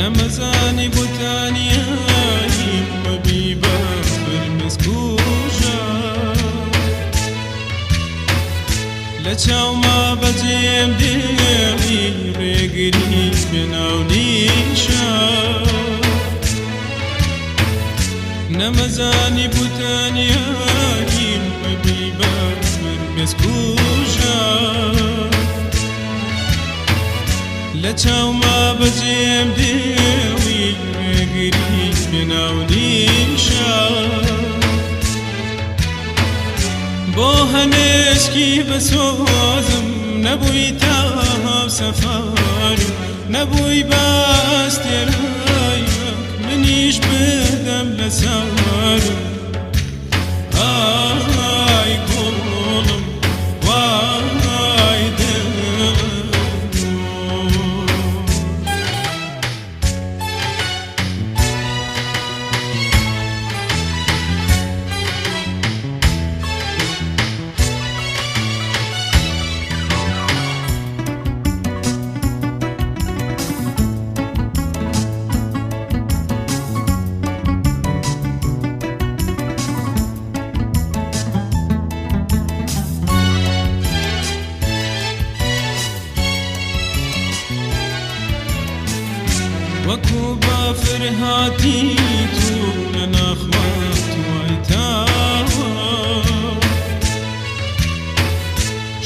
نمزانی بوتانیایی مبی بفر مسکوشا لچاو ما بجیم دیوی ریگری بناو نیشا نمزانی بوتانیایی مبی بفر مسکوشا لچاو ما بجیم دیوی ریگری بناو نیشا بۆ هەنێشکی بەسۆزم نەبووی تا هاوسەفار نەبووی باستێرایەک منیش بدەم لەسەر ئای گوڵم وای دڵم وەکو بافر هاتی تو لە ناخوات وایتاوە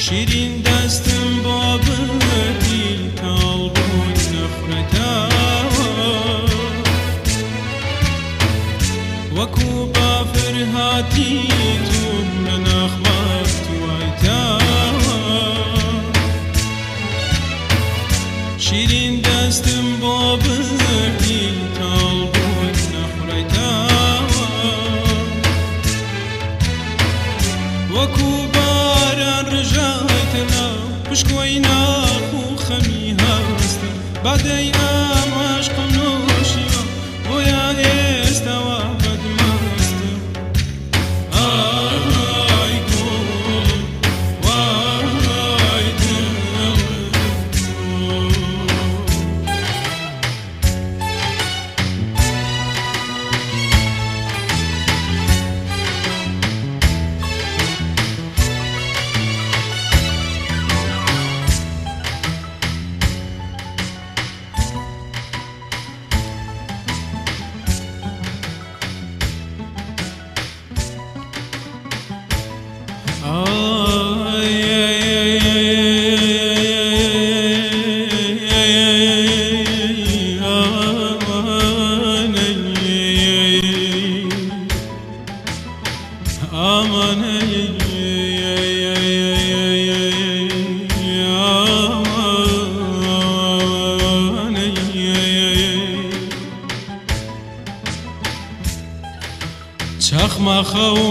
شیرین دەستم بۆ بردی تاڵ بووی نەخورەتاوە وەکو بافر هاتی تو لە ناخوات وایتاوە شیرین دەستم بۆ بردی تاڵ بووی نەخورەتاوە وەکو باران ڕژایتە ناو پشکۆی ناخ و خەمی هەستە بەدەی ئەم عاشقم نۆشیوە بۆیە ئێستاوە بەدمەستە ئای گوڵم وای دڵم چخمخە و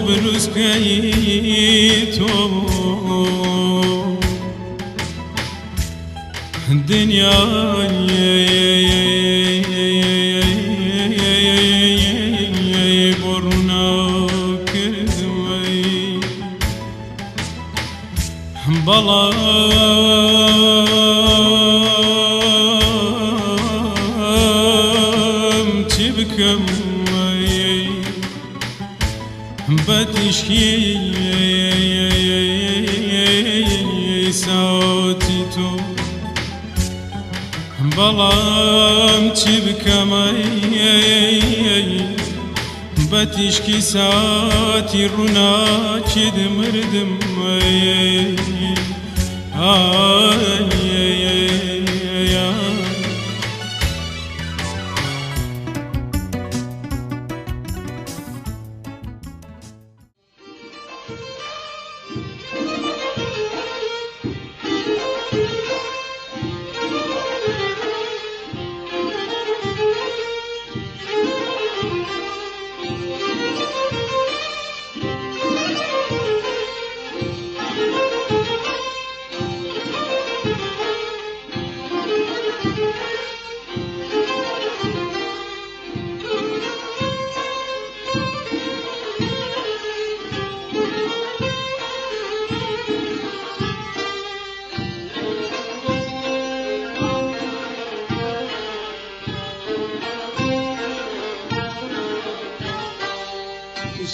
بروسکەی تۆ دنیای بۆ ڕووناکردمەی بەڵام چی بکەم بەتیشکی ساوتی تۆ بەڵام چی بکەم بەتیشکی ساتی ڕووناکێ دمردم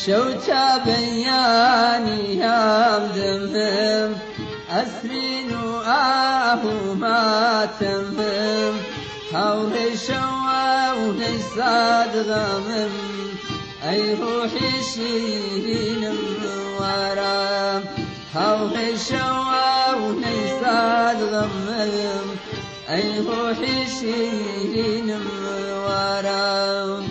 شوتا بياني هم دمهم أسرين وآهو ما تمهم هاولي شواولي صاد غمم أي روحي شيرين ورام هاولي شواولي صاد غمم أي روحي شيرين ورام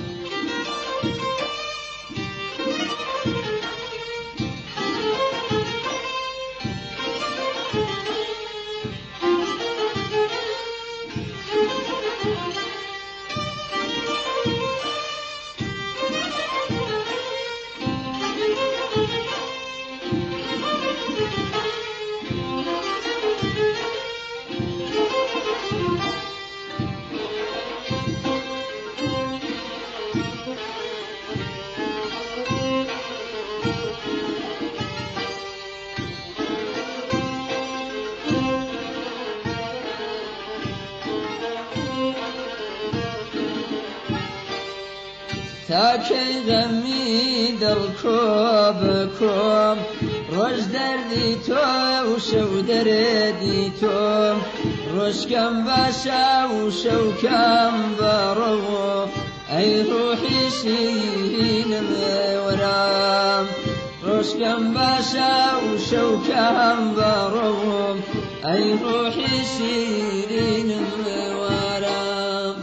تاكي غمي دلكوبكم روش دردي تو وشو دردي تو روش كم باشا وشو كم برو أي روحي شيرين ورام روش كم باشا وشو كم برو أي روحي شيرين ورام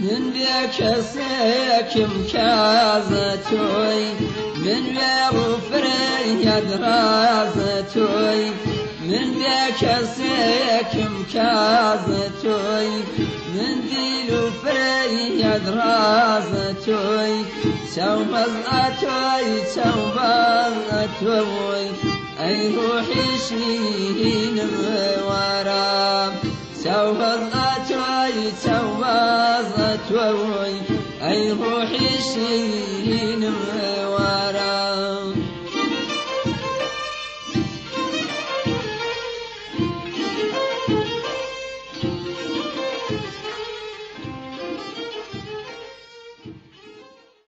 من بكسكم كازتوي من بغفري درازتوي من بكسكم كازتوي من ديلو فري درازتوي سومزاتوي سومزاتوي أي روحي شيرين ورام سومزاتوي سومزاتوي أي روحي شيرين